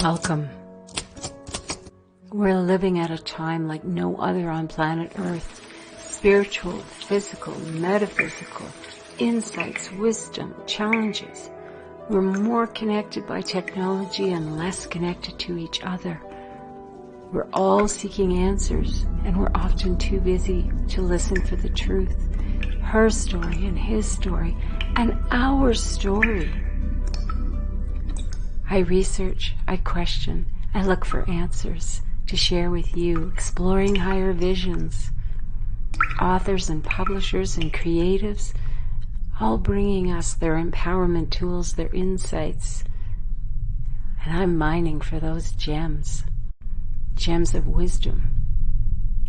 Welcome. We're living at a time like no other on planet Earth. Spiritual, physical, metaphysical, insights, wisdom, challenges. We're more connected by technology and less connected to each other. We're all seeking answers, and we're often too busy to listen for the truth. Her story and his story and our story. I research, I question, I look for answers to share with you, exploring higher visions. Authors and publishers and creatives, all bringing us their empowerment tools, their insights. And I'm mining for those gems of wisdom.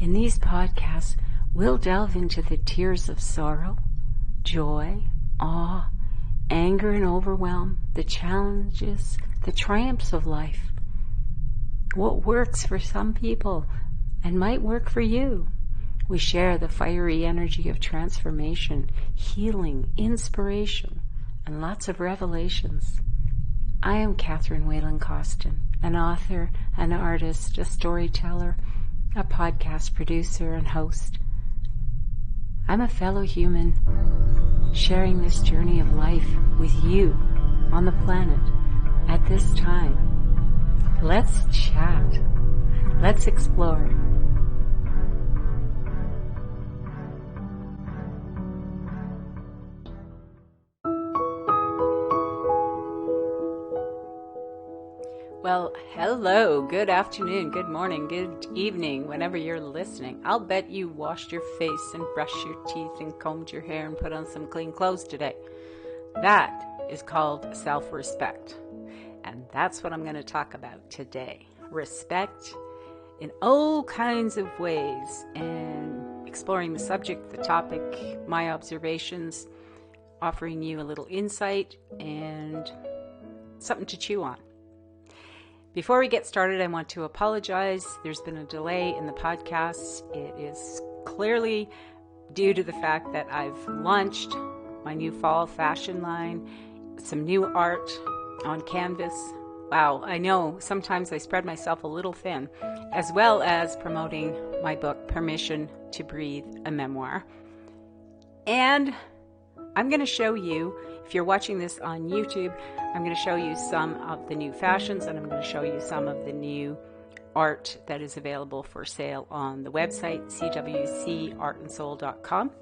In these podcasts, we'll delve into the tears of sorrow, joy, awe, anger and overwhelm, the challenges, the triumphs of life. What works for some people and might work for you. We share the fiery energy of transformation, healing, inspiration, and lots of revelations. I am Catherine Whalen Costin, an author, an artist, a storyteller, a podcast producer and host. I'm a fellow human sharing this journey of life with you on the planet at this time. Let's chat. Let's explore. Well, hello, good afternoon, good morning, good evening, whenever you're listening. I'll bet you washed your face and brushed your teeth and combed your hair and put on some clean clothes today. That is called self-respect. And that's what I'm going to talk about today. Respect in all kinds of ways, and exploring the subject, the topic, my observations, offering you a little insight and something to chew on. Before we get started, I want to apologize. There's been a delay in the podcast. It is clearly due to the fact that I've launched my new fall fashion line, some new art on canvas. Wow, I know sometimes I spread myself a little thin, as well as promoting my book, Permission to Breathe-Memoir. And I'm going to show you, if you're watching this on YouTube, I'm going to show you some of the new fashions, and I'm going to show you some of the new art that is available for sale on the website, CWCArtandSoul.com.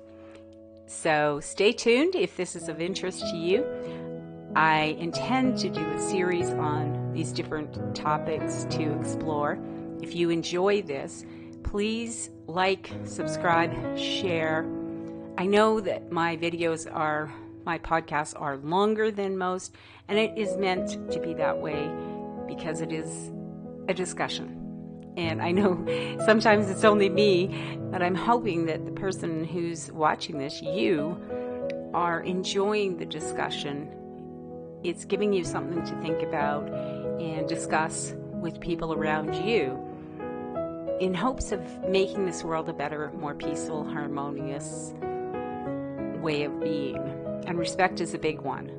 So stay tuned if this is of interest to you. I intend to do a series on these different topics to explore. If you enjoy this, please like, subscribe, share. I know that my podcasts are longer than most, and it is meant to be that way because it is a discussion. And I know sometimes it's only me, but I'm hoping that the person who's watching this, you, are enjoying the discussion. It's giving you something to think about and discuss with people around you in hopes of making this world a better, more peaceful, harmonious way of being. And respect is a big one,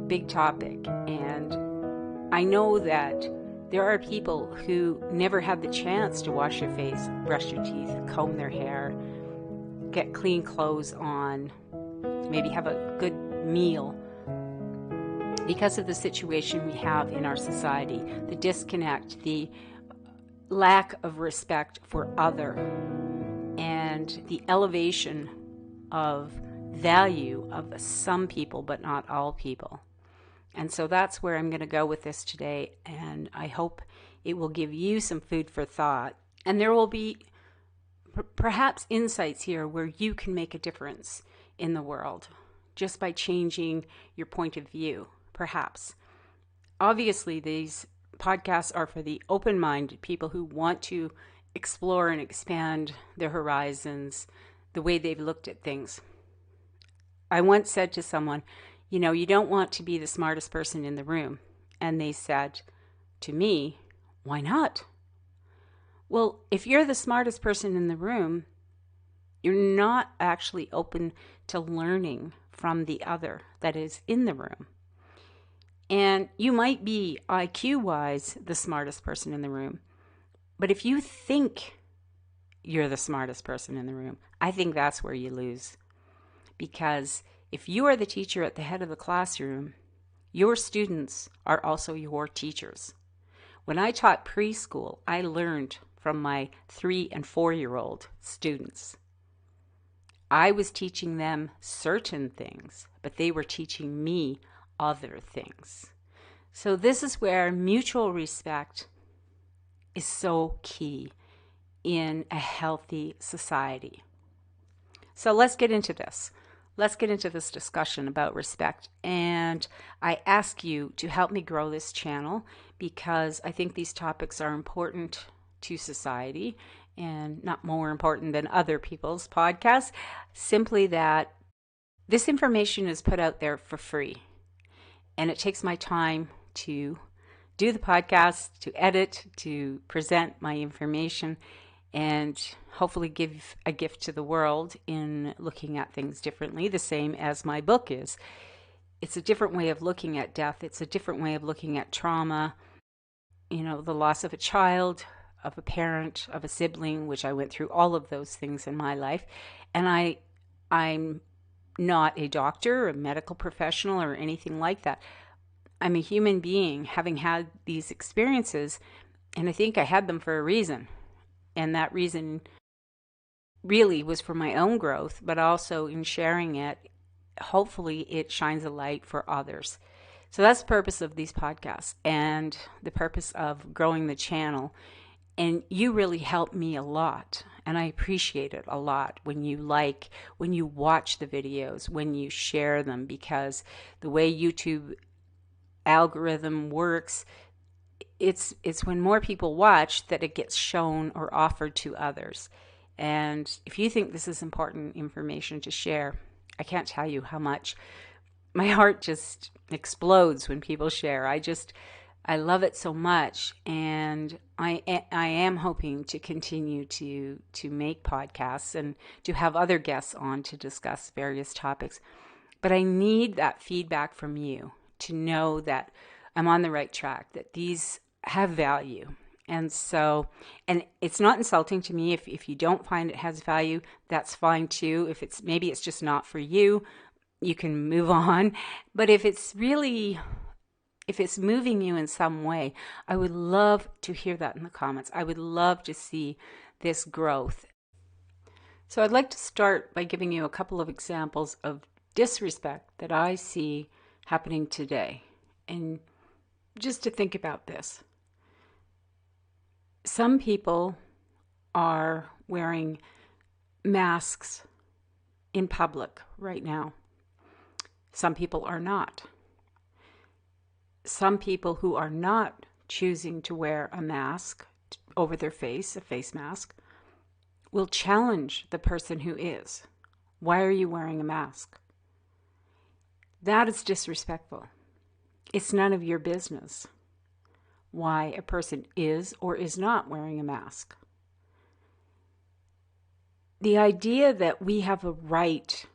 big topic. And I know that there are people who never had the chance to wash their face, brush their teeth, comb their hair, get clean clothes on, maybe have a good meal because of the situation we have in our society, the disconnect, the lack of respect for other, and the elevation of value of some people, but not all people. And so that's where I'm going to go with this today, and I hope it will give you some food for thought. And there will be perhaps insights here where you can make a difference in the world just by changing your point of view, perhaps. Obviously, these podcasts are for the open-minded people who want to explore and expand their horizons, the way they've looked at things. I once said to someone, you don't want to be the smartest person in the room. And they said to me, why not? Well, if you're the smartest person in the room, you're not actually open to learning from the other that is in the room. And you might be IQ-wise the smartest person in the room. But if you think you're the smartest person in the room, I think that's where you lose. Because if you are the teacher at the head of the classroom, your students are also your teachers. When I taught preschool, I learned from my 3- and 4-year-old students. I was teaching them certain things, but they were teaching me other things. So this is where mutual respect is so key in a healthy society. So let's get into this. Let's get into this discussion about respect. And I ask you to help me grow this channel because I think these topics are important to society and not more important than other people's podcasts. Simply that this information is put out there for free. And it takes my time to do the podcast, to edit, to present my information, and hopefully give a gift to the world in looking at things differently, the same as my book is. It's a different way of looking at death. It's a different way of looking at trauma, the loss of a child, of a parent, of a sibling, which I went through all of those things in my life. And I'm not a doctor, a medical professional, or anything like that. I'm a human being having had these experiences, and I think I had them for a reason. And that reason really was for my own growth, but also in sharing it, hopefully it shines a light for others. So that's the purpose of these podcasts and the purpose of growing the channel. And you really help me a lot. And I appreciate it a lot when you watch the videos, when you share them, because the way YouTube algorithm works, it's when more people watch that it gets shown or offered to others. And if you think this is important information to share, I can't tell you how much. My heart just explodes when people share. I love it so much, and I am hoping to continue to make podcasts and to have other guests on to discuss various topics. But I need that feedback from you to know that I'm on the right track, that these have value. And it's not insulting to me if you don't find it has value. That's fine too. If maybe it's just not for you, you can move on. But if it's moving you in some way, I would love to hear that in the comments. I would love to see this growth. So I'd like to start by giving you a couple of examples of disrespect that I see happening today. And just to think about this. Some people are wearing masks in public right now. Some people are not. Some people who are not choosing to wear a mask over their face, a face mask, will challenge the person who is. Why are you wearing a mask? That is disrespectful. It's none of your business why a person is or is not wearing a mask. The idea that we have a right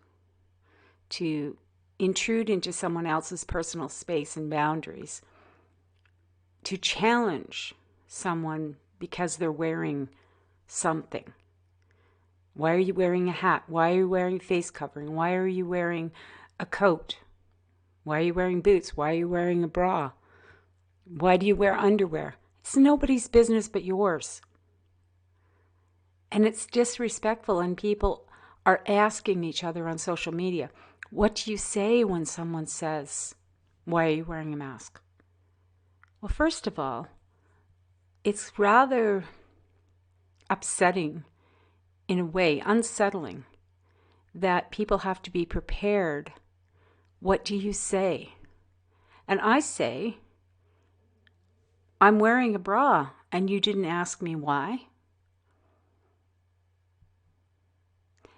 to intrude into someone else's personal space and boundaries, to challenge someone because they're wearing something. Why are you wearing a hat? Why are you wearing face covering? Why are you wearing a coat? Why are you wearing boots? Why are you wearing a bra? Why do you wear underwear? It's nobody's business but yours. And it's disrespectful, and people are asking each other on social media, what do you say when someone says, why are you wearing a mask? Well, first of all, it's rather upsetting, in a way, unsettling, that people have to be prepared. What do you say? And I say, I'm wearing a bra and you didn't ask me why.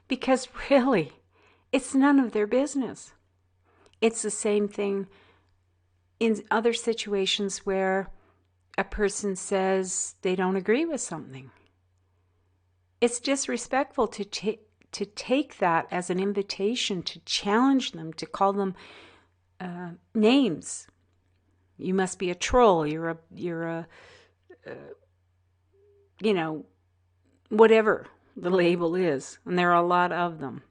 Because really, it's none of their business. It's the same thing in other situations where a person says they don't agree with something. It's disrespectful to take that as an invitation to challenge them, to call them names. You must be a troll. You're a you know, whatever the label is. And there are a lot of them.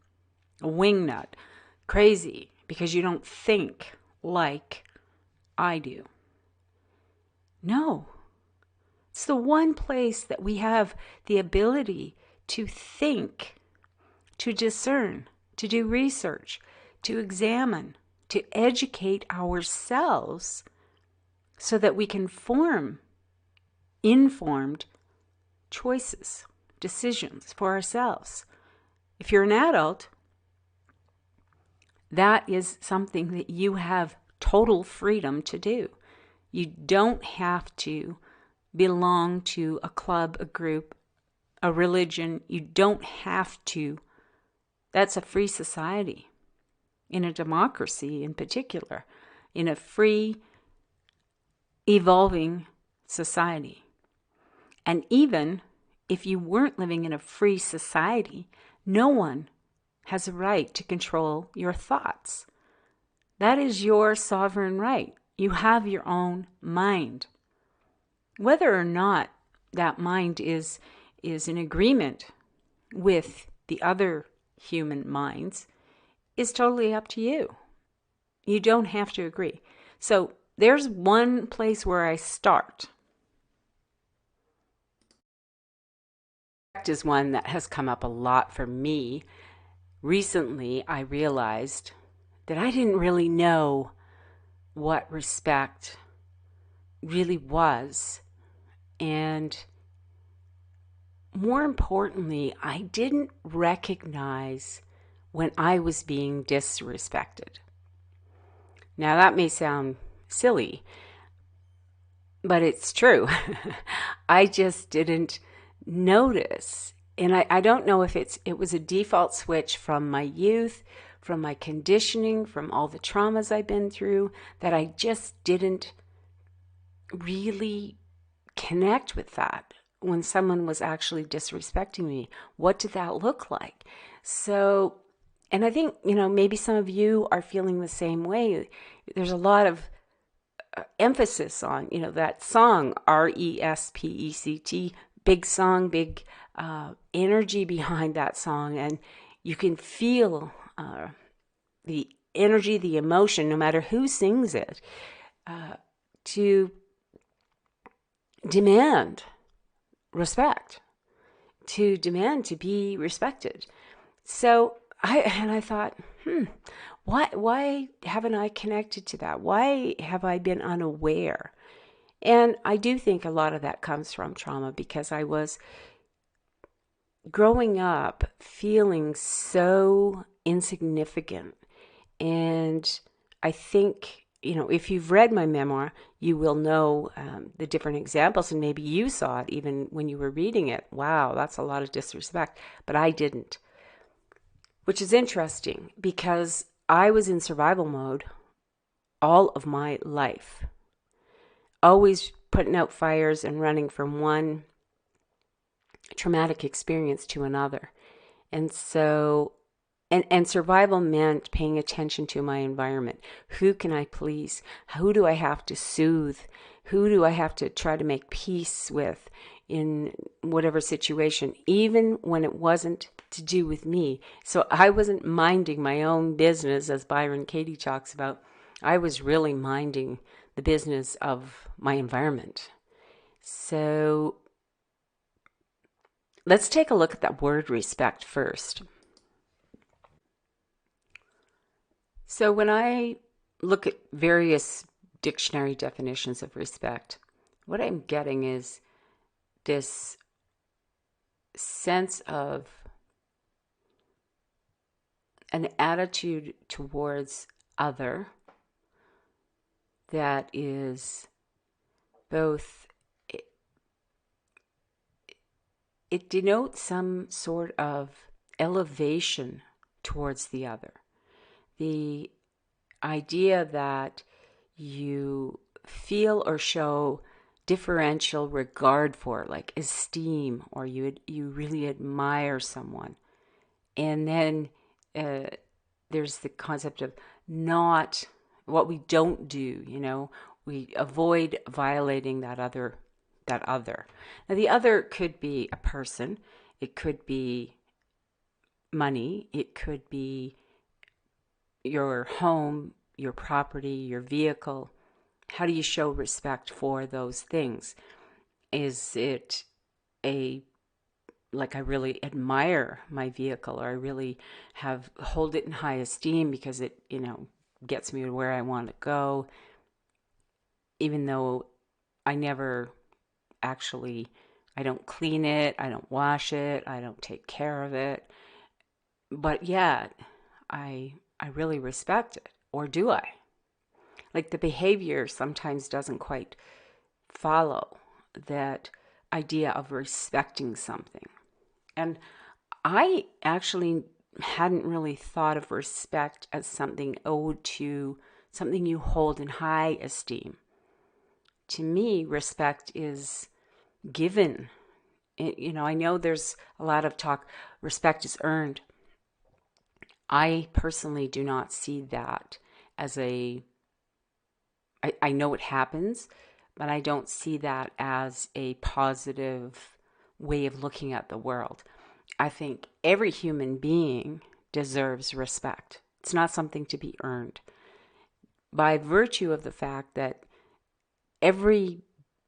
A wingnut. Crazy because you don't think like I do. No. It's the one place that we have the ability to think, to discern, to do research, to examine, to educate ourselves so that we can form informed choices, decisions for ourselves. If you're an adult, that is something that you have total freedom to do. You don't have to belong to a club, a group, a religion. You don't have to. That's a free society. In a democracy in particular, in a free, evolving society. And even if you weren't living in a free society, no one has a right to control your thoughts. That is your sovereign right. You have your own mind. Whether or not that mind is in agreement with the other human minds is totally up to you. You don't have to agree. So there's one place where I start. Is one that has come up a lot for me. Recently, I realized that I didn't really know what respect really was. And more importantly, I didn't recognize when I was being disrespected. Now, that may sound silly, but it's true. I just didn't notice. And I don't know if it was a default switch from my youth, from my conditioning, from all the traumas I've been through, that I just didn't really connect with that when someone was actually disrespecting me. What did that look like? So, and I think, maybe some of you are feeling the same way. There's a lot of emphasis on, that song, RESPECT, big song, big energy behind that song. And you can feel the energy, the emotion, no matter who sings it, to demand respect, to demand to be respected. So I thought, why haven't I connected to that? Why have I been unaware? And I do think a lot of that comes from trauma, because I was growing up feeling so insignificant. And I think, if you've read my memoir, you will know the different examples, and maybe you saw it even when you were reading it. Wow, that's a lot of disrespect. But I didn't. Which is interesting, because I was in survival mode all of my life. Always putting out fires and running from one traumatic experience to another. And so, and survival meant paying attention to my environment. Who can I please? Who do I have to soothe? Who do I have to try to make peace with in whatever situation, even when it wasn't to do with me? So I wasn't minding my own business, as Byron Katie talks about. I was really minding the business of my environment. So let's take a look at that word respect first. So when I look at various dictionary definitions of respect, what I'm getting is this sense of an attitude towards other that is both, it denotes some sort of elevation towards the other. The idea that you feel or show differential regard for, like esteem, or you really admire someone. And then there's the concept of not what we don't do, We avoid violating that other. Now, the other could be a person. It could be money. It could be your home, your property, your vehicle. How do you show respect for those things? Is it like I really admire my vehicle, or I really hold it in high esteem because it, gets me to where I want to go, even though I never actually, I don't clean it, I don't wash it, I don't take care of it. But yet, I really respect it. Or do I? Like, the behavior sometimes doesn't quite follow that idea of respecting something. And I actually hadn't really thought of respect as something owed to something you hold in high esteem. To me, respect is given. I know there's a lot of talk, respect is earned. I personally do not see that as I know it happens, but I don't see that as a positive way of looking at the world. I think every human being deserves respect. It's not something to be earned. By virtue of the fact that every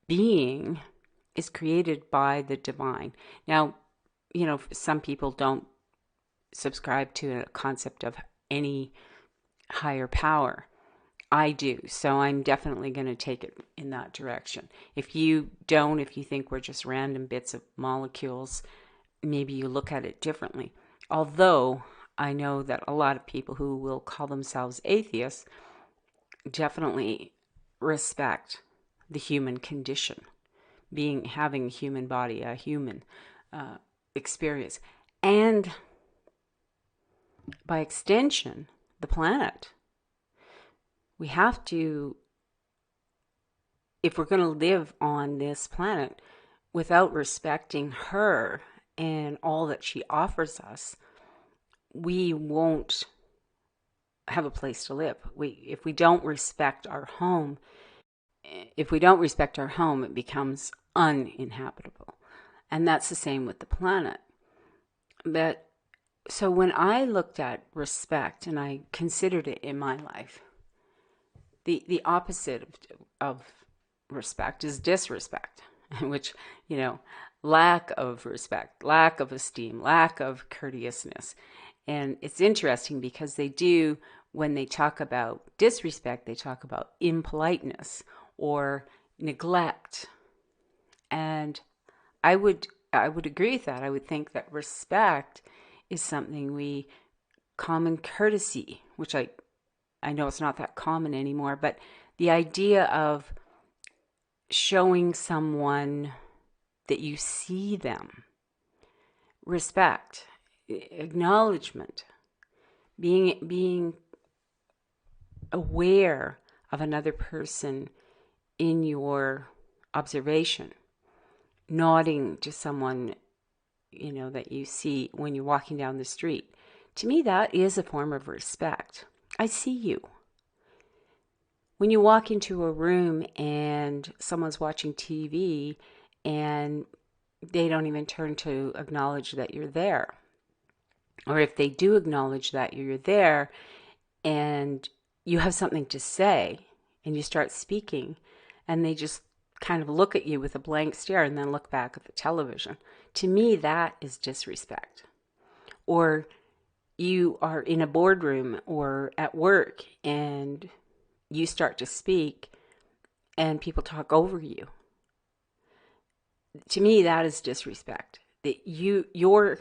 being is created by the divine. Now, some people don't subscribe to a concept of any higher power. I do, so I'm definitely going to take it in that direction. If you don't, if you think we're just random bits of molecules, maybe you look at it differently. Although I know that a lot of people who will call themselves atheists definitely respect the human condition, having a human body, a human experience, and by extension, the planet. We have to, if we're going to live on this planet without respecting her and all that she offers us, we won't have a place to live. If we don't respect our home, it becomes uninhabitable. And that's the same with the planet. So when I looked at respect and I considered it in my life, the opposite of respect is disrespect, which, lack of respect, lack of esteem, lack of courteousness. And it's interesting because when they talk about disrespect, they talk about impoliteness or neglect. And I would agree with that. I would think that respect is something common courtesy, which I know it's not that common anymore, but the idea of showing someone that you see them, respect, acknowledgement, being aware of another person in your observation, nodding to someone, that you see when you're walking down the street. To me, that is a form of respect. I see you. When you walk into a room and someone's watching TV and they don't even turn to acknowledge that you're there. Or if they do acknowledge that you're there and you have something to say and you start speaking and they just kind of look at you with a blank stare and then look back at the television. To me, that is disrespect. Or you are in a boardroom or at work and you start to speak and people talk over you. To me, that is disrespect. That your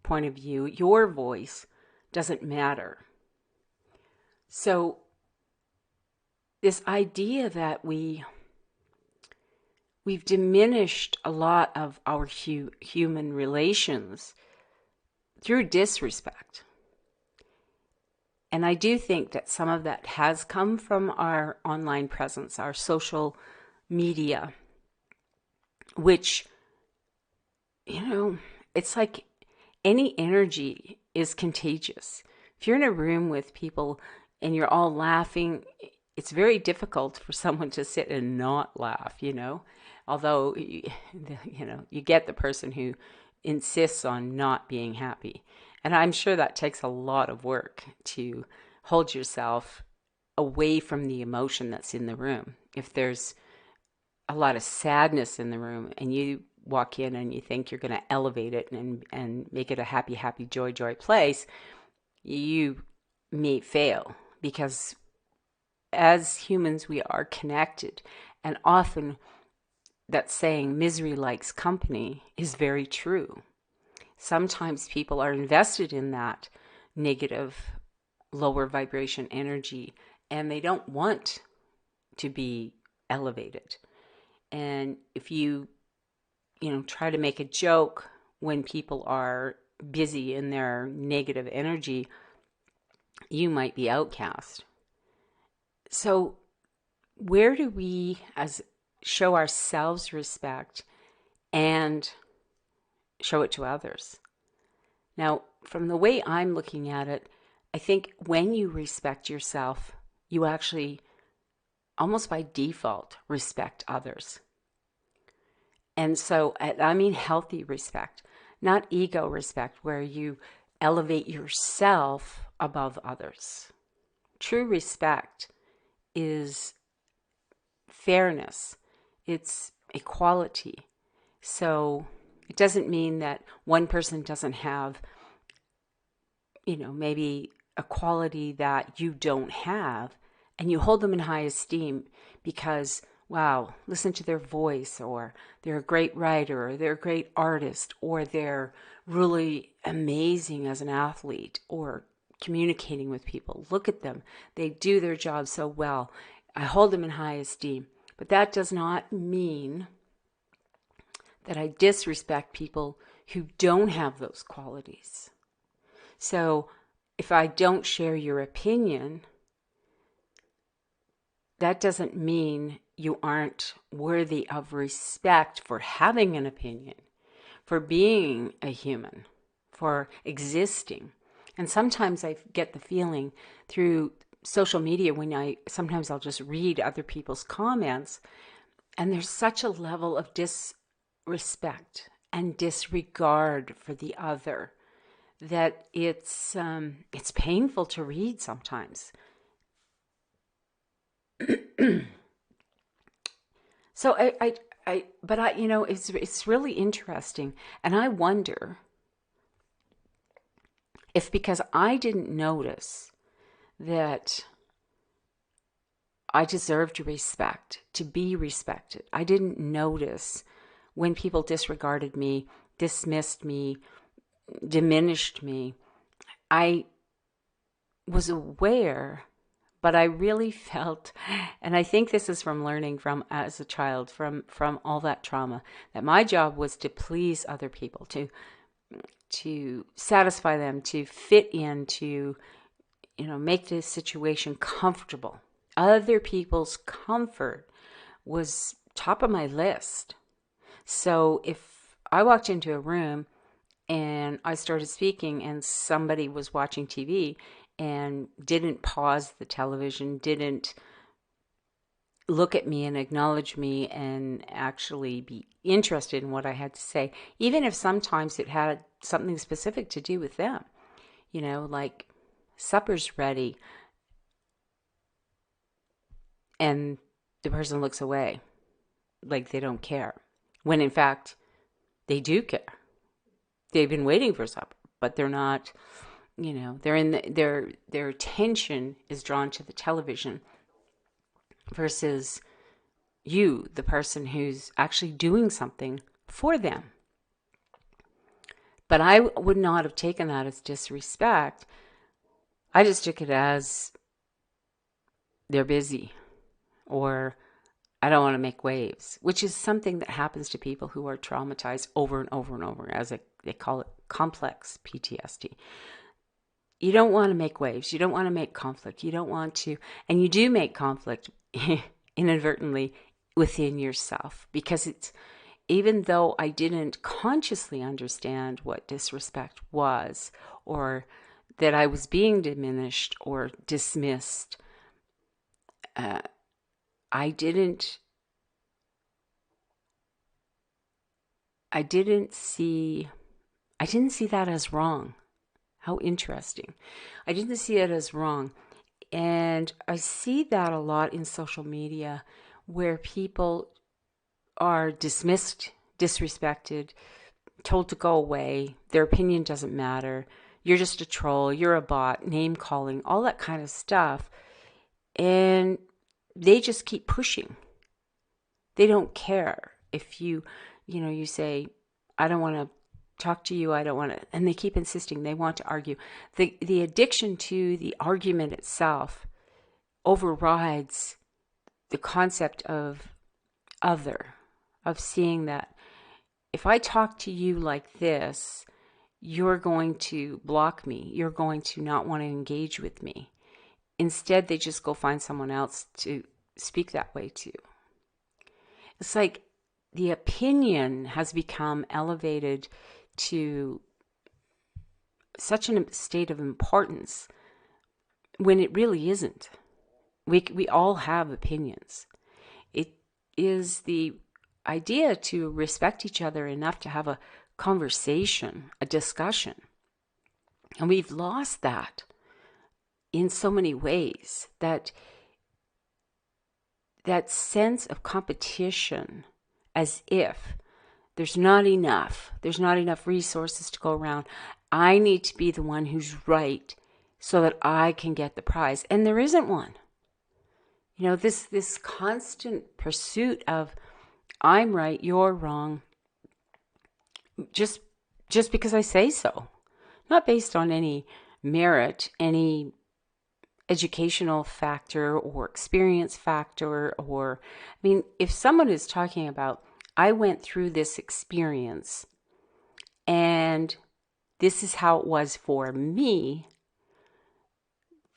point of view, your voice doesn't matter. So this idea that we've diminished a lot of our human relations through disrespect. And I do think that some of that has come from our online presence, our social media, which, it's like any energy is contagious. If you're in a room with people and you're all laughing, it's very difficult for someone to sit and not laugh, although, you get the person who insists on not being happy. And I'm sure that takes a lot of work to hold yourself away from the emotion that's in the room. If there's a lot of sadness in the room and you walk in and you think you're going to elevate it and make it a happy, happy, joy, joy place, you may fail, because as humans, we are connected. And often that saying, misery likes company, is very true. Sometimes people are invested in that negative, lower vibration energy, and they don't want to be elevated. And if you try to make a joke when people are busy in their negative energy, you might be outcast. So where do we show ourselves respect and show it to others? Now, from the way I'm looking at it, I think when you respect yourself, you actually, almost by default, respect others. And so, I mean healthy respect, not ego respect, where you elevate yourself above others. True respect is fairness. It's equality. So it doesn't mean that one person doesn't have, maybe a quality that you don't have, and you hold them in high esteem because, wow, listen to their voice, or they're a great writer, or they're a great artist, or they're really amazing as an athlete, or communicating with people. Look at them. They do their job so well. I hold them in high esteem. But that does not mean that I disrespect people who don't have those qualities. So if I don't share your opinion, that doesn't mean you aren't worthy of respect for having an opinion, for being a human, for existing. And sometimes I get the feeling through social media sometimes I'll just read other people's comments, and there's such a level of disrespect and disregard for the other that it's painful to read sometimes. So it's really interesting, and I wonder if, because I didn't notice that I deserved respect, to be respected. I didn't notice when people disregarded me, dismissed me, diminished me. I was aware, but I really felt, and I think this is from learning from as a child, from all that trauma, that my job was to please other people, to satisfy them, to fit in, to make the situation comfortable. Other people's comfort was top of my list. So if I walked into a room and I started speaking and somebody was watching TV and didn't pause the television, didn't look at me and acknowledge me and actually be interested in what I had to say, even if sometimes it had something specific to do with them, like supper's ready, and the person looks away like they don't care, when in fact they do care. They've been waiting for supper, but they're not, they're in their attention is drawn to the television versus you, the person who's actually doing something for them. But I would not have taken that as disrespect. I just took it as they're busy, or I don't want to make waves, which is something that happens to people who are traumatized over and over and over, as they call it complex PTSD. You don't want to make waves. You don't want to make conflict. You don't want to, and you do make conflict inadvertently within yourself, because it's, even though I didn't consciously understand what disrespect was, or that I was being diminished or dismissed, uh, I didn't see that as wrong. How interesting. I didn't see it as wrong. And I see that a lot in social media where people are dismissed, disrespected, told to go away. Their opinion doesn't matter. You're just a troll. You're a bot, name calling, all that kind of stuff. And they just keep pushing. They don't care if you say, I don't want to talk to you, I don't want to, and they keep insisting they want to argue. The addiction to the argument itself overrides the concept of seeing that if I talk to you like this, you're going to block me. You're going to not want to engage with me. Instead, they just go find someone else to speak that way to. It's like the opinion has become elevated to such a state of importance when it really isn't. We all have opinions. It is the idea to respect each other enough to have a conversation, a discussion. And we've lost that in so many ways, that sense of competition, as if there's not enough resources to go around. I need to be the one who's right so that I can get the prize. And there isn't one. This constant pursuit of I'm right, you're wrong, just because I say so. Not based on any merit, any educational factor or experience factor, or, if someone is talking about, I went through this experience and this is how it was for me,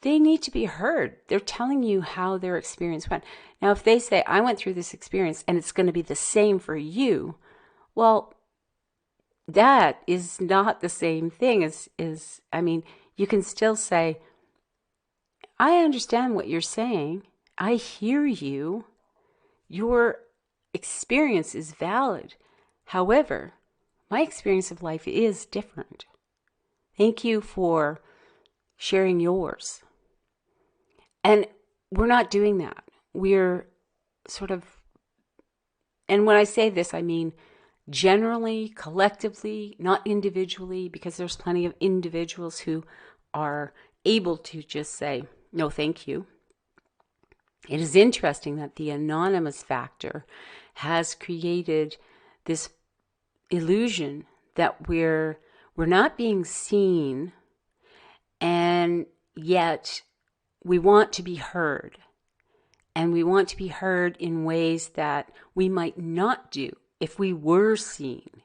they need to be heard. They're telling you how their experience went. Now, if they say, I went through this experience and it's going to be the same for you, well, that is not the same thing as you can still say, I understand what you're saying. I hear you. Your experience is valid. However, my experience of life is different. Thank you for sharing yours. And we're not doing that. We're sort of, and when I say this, I mean generally, collectively, not individually, because there's plenty of individuals who are able to just say, no, thank you. It is interesting that the anonymous factor has created this illusion that we're not being seen, and yet we want to be heard. And we want to be heard in ways that we might not do if we were seen.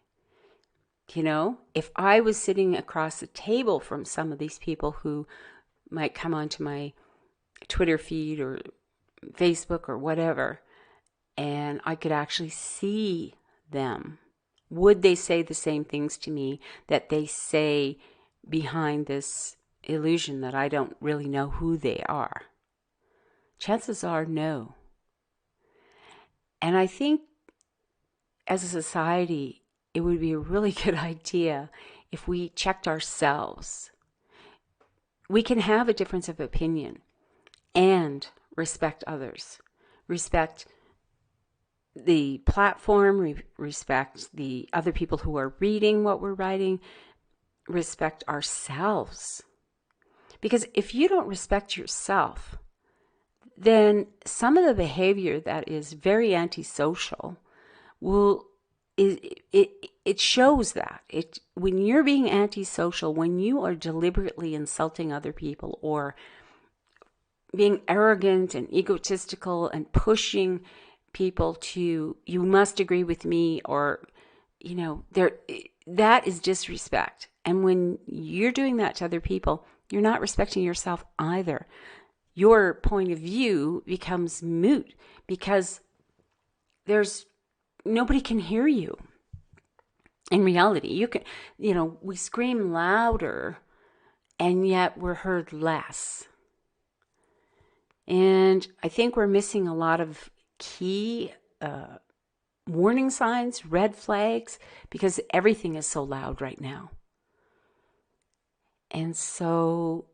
If I was sitting across the table from some of these people who might come onto my Twitter feed or Facebook or whatever, and I could actually see them, would they say the same things to me that they say behind this illusion that I don't really know who they are? Chances are no. And I think as a society, it would be a really good idea if we checked ourselves. We can have a difference of opinion and respect others. Respect the platform, respect the other people who are reading what we're writing, respect ourselves. Because if you don't respect yourself, then some of the behavior that is very antisocial it shows that. When you're being antisocial, when you are deliberately insulting other people or being arrogant and egotistical and pushing people to, you must agree with me, or that is disrespect. And when you're doing that to other people, you're not respecting yourself either. Your point of view becomes moot because nobody can hear you. In reality, we scream louder and yet we're heard less. And I think we're missing a lot of key warning signs, red flags, because everything is so loud right now. And so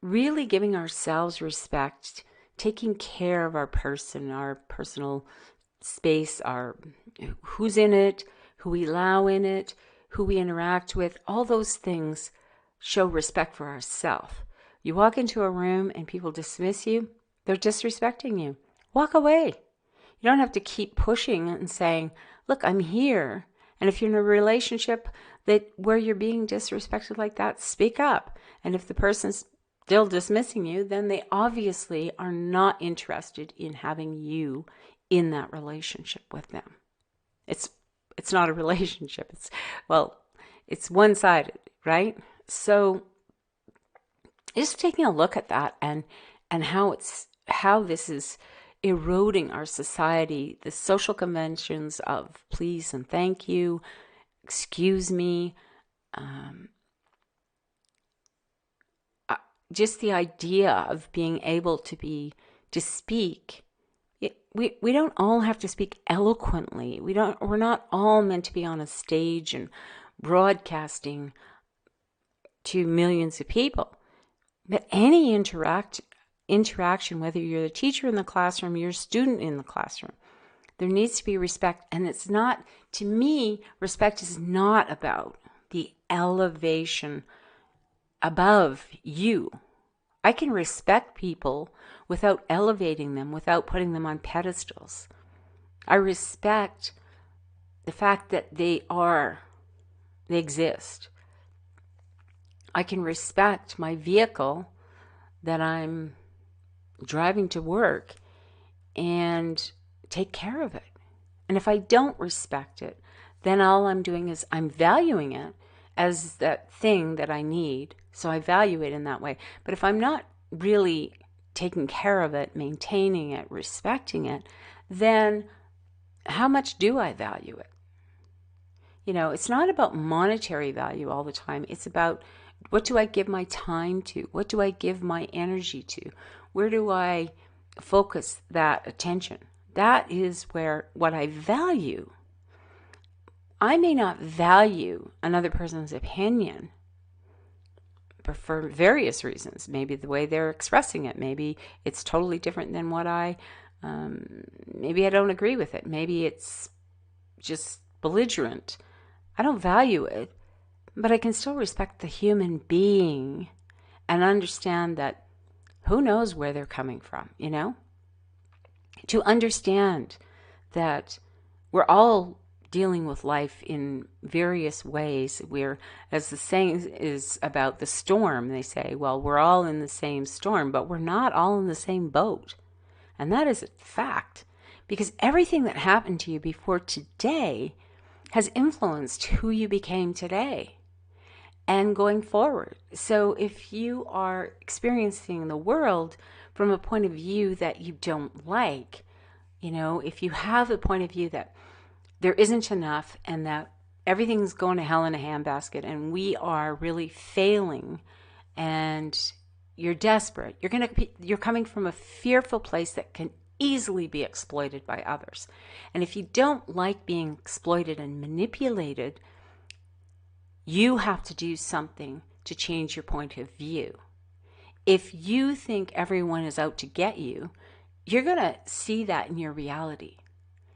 really giving ourselves respect, taking care of our person, our personal space, our who's in it, who we allow in it, who we interact with, all those things show respect for ourselves. You walk into a room and people dismiss you, they're disrespecting you. Walk away. You don't have to keep pushing and saying, look, I'm here. And if you're in a relationship where you're being disrespected like that, speak up. And if the person's still dismissing you, then they obviously are not interested in having you in that relationship with them. It's not a relationship. It's one-sided, right? So just taking a look at that and how this is eroding our society, the social conventions of please and thank you, excuse me, just the idea of being able to speak. We don't all have to speak eloquently. We're not all meant to be on a stage and broadcasting to millions of people. But any interaction, whether you're the teacher in the classroom, you're a student in the classroom, there needs to be respect. And it's not, to me, respect is not about the elevation above you. I can respect people without elevating them, without putting them on pedestals. I respect the fact that they exist. I can respect my vehicle that I'm driving to work and take care of it. And if I don't respect it, then all I'm doing is I'm valuing it as that thing that I need. So I value it in that way. But if I'm not really taking care of it, maintaining it, respecting it, then how much do I value it? It's not about monetary value all the time. It's about, what do I give my time to? What do I give my energy to? Where do I focus that attention? That is what I value. I may not value another person's opinion for various reasons. Maybe the way they're expressing it. Maybe it's totally different than what maybe I don't agree with it. Maybe it's just belligerent. I don't value it, but I can still respect the human being and understand that who knows where they're coming from, To understand that we're all dealing with life in various ways. As the saying is about the storm, they say, well, we're all in the same storm, but we're not all in the same boat. And that is a fact, because everything that happened to you before today has influenced who you became today and going forward. So if you are experiencing the world from a point of view that you don't like, if you have a point of view that there isn't enough and that everything's going to hell in a handbasket and we are really failing and you're desperate, you're coming from a fearful place that can easily be exploited by others. And if you don't like being exploited and manipulated, you have to do something to change your point of view. If you think everyone is out to get you, you're going to see that in your reality.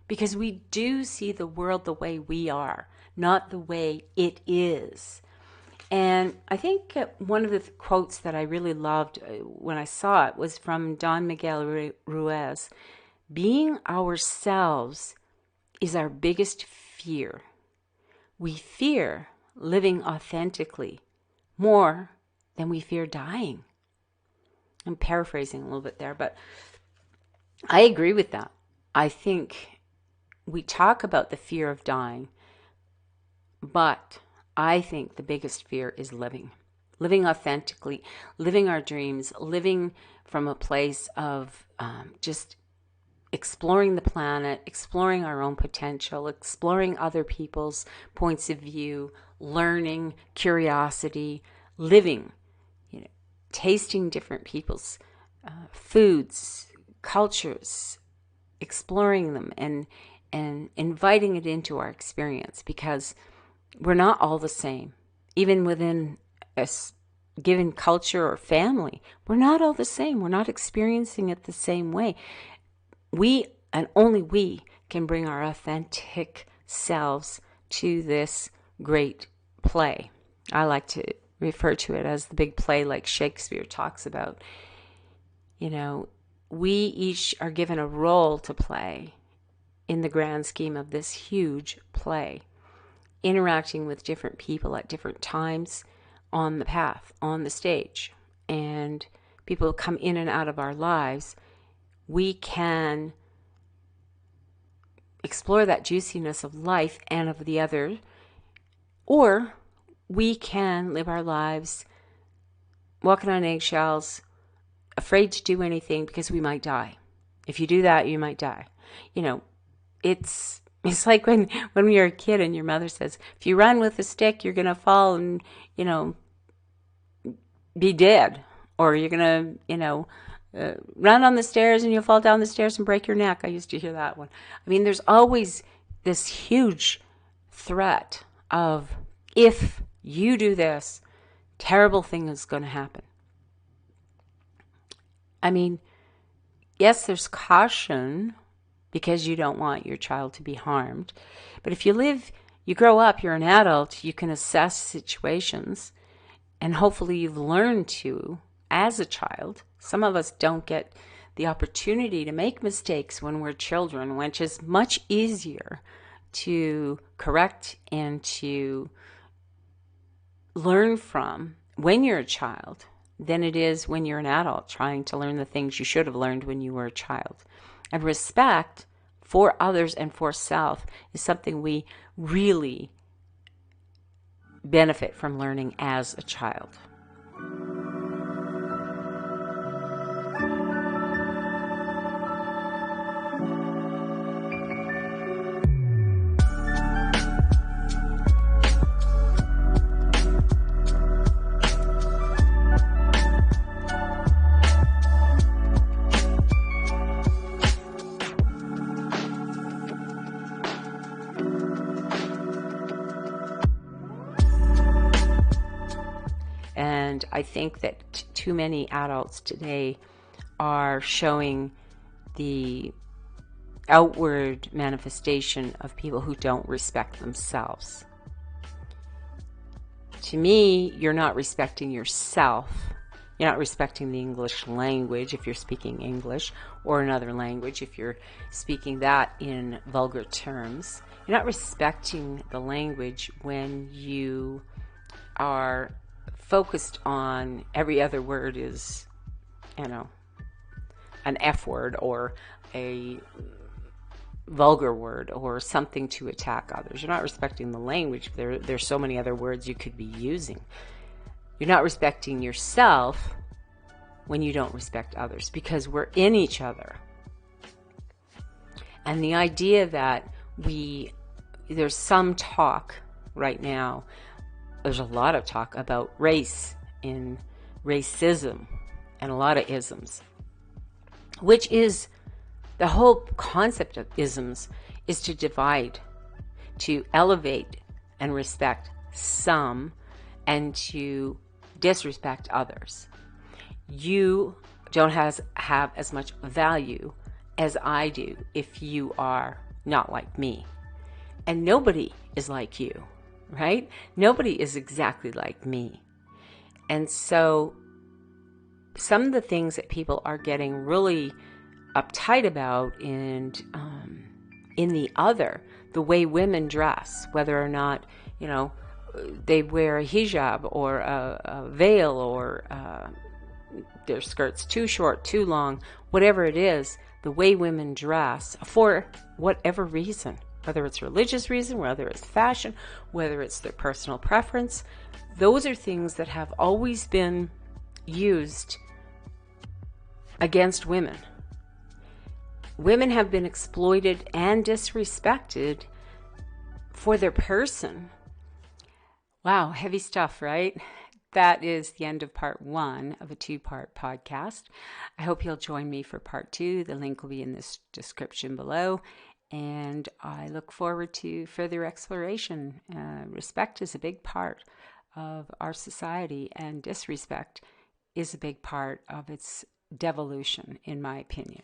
Because we do see the world the way we are, not the way it is. And I think one of the quotes that I really loved when I saw it was from Don Miguel Ruiz. Being ourselves is our biggest fear. We fear living authentically more than we fear dying. I'm paraphrasing a little bit there, but I agree with that. I think we talk about the fear of dying, but I think the biggest fear is living authentically, living our dreams, living from a place of just exploring the planet, exploring our own potential, exploring other people's points of view, learning, curiosity, living, tasting different people's foods, cultures, exploring them and inviting it into our experience, because we're not all the same. Even within a given culture or family, we're not all the same. We're not experiencing it the same way. We, and only we, can bring our authentic selves to this great play. I like to refer to it as the big play, like Shakespeare talks about. You know, we each are given a role to play in the grand scheme of this huge play, interacting with different people at different times on the path, on the stage. And people come in and out of our lives. We can explore that juiciness of life and of the other, or we can live our lives walking on eggshells, afraid to do anything because we might die. If you do that, you might die. You know, it's like when you're a kid and your mother says, if you run with a stick, you're going to fall and, you know, be dead. Or you're going to, run on the stairs and you'll fall down the stairs and break your neck. I used to hear that one. I mean, there's always this huge threat of, if you do this, terrible thing is going to happen. I mean, yes, there's caution because you don't want your child to be harmed. But if you grow up, you're an adult, you can assess situations, and hopefully you've learned to, as a child. Some of us don't get the opportunity to make mistakes when we're children, which is much easier to correct and to learn from when you're a child than it is when you're an adult trying to learn the things you should have learned when you were a child. And respect for others and for self is something we really benefit from learning as a child. And I think that too many adults today are showing the outward manifestation of people who don't respect themselves. To me, you're not respecting yourself. You're not respecting the English language if you're speaking English, or another language if you're speaking that in vulgar terms. You're not respecting the language when you are focused on every other word is, an F word or a vulgar word or something to attack others. You're not respecting the language. There's so many other words you could be using. You're not respecting yourself when you don't respect others, because we're in each other. And the idea that there's some talk right now, there's a lot of talk about race and racism and a lot of isms, which is the whole concept of isms, is to divide, to elevate and respect some and to disrespect others. You don't have as much value as I do if you are not like me. And nobody is like you. Right? Nobody is exactly like me. And so some of the things that people are getting really uptight about in the other, the way women dress, whether or not, they wear a hijab or a veil or their skirts too short, too long, whatever it is, the way women dress for whatever reason. Whether it's religious reason, whether it's fashion, whether it's their personal preference, those are things that have always been used against women. Women have been exploited and disrespected for their person. Wow, heavy stuff, right? that is the end of part 1 of a 2-part podcast. I hope you'll join me for part 2. The link will be in this description below. And I look forward to further exploration. Respect is a big part of our society, and disrespect is a big part of its devolution, in my opinion.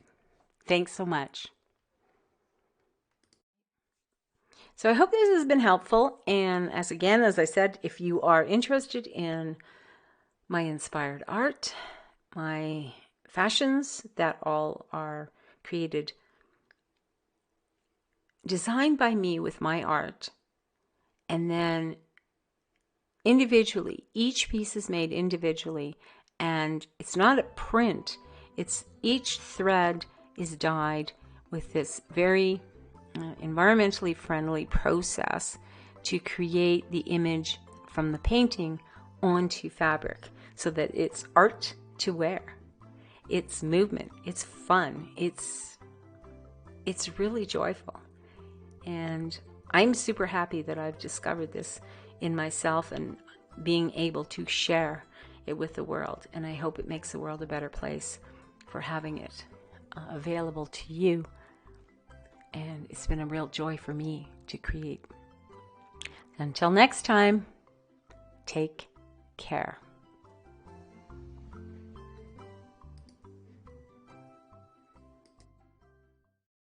Thanks so much. So I hope this has been helpful. And as I said, if you are interested in my inspired art, my fashions that all are created, designed by me with my art, and then individually, each piece is made individually, and it's not a print, it's each thread is dyed with this very environmentally friendly process to create the image from the painting onto fabric, so that it's art to wear, it's movement, it's fun, it's really joyful. And I'm super happy that I've discovered this in myself and being able to share it with the world. And I hope it makes the world a better place for having it available to you. And it's been a real joy for me to create. Until next time, take care.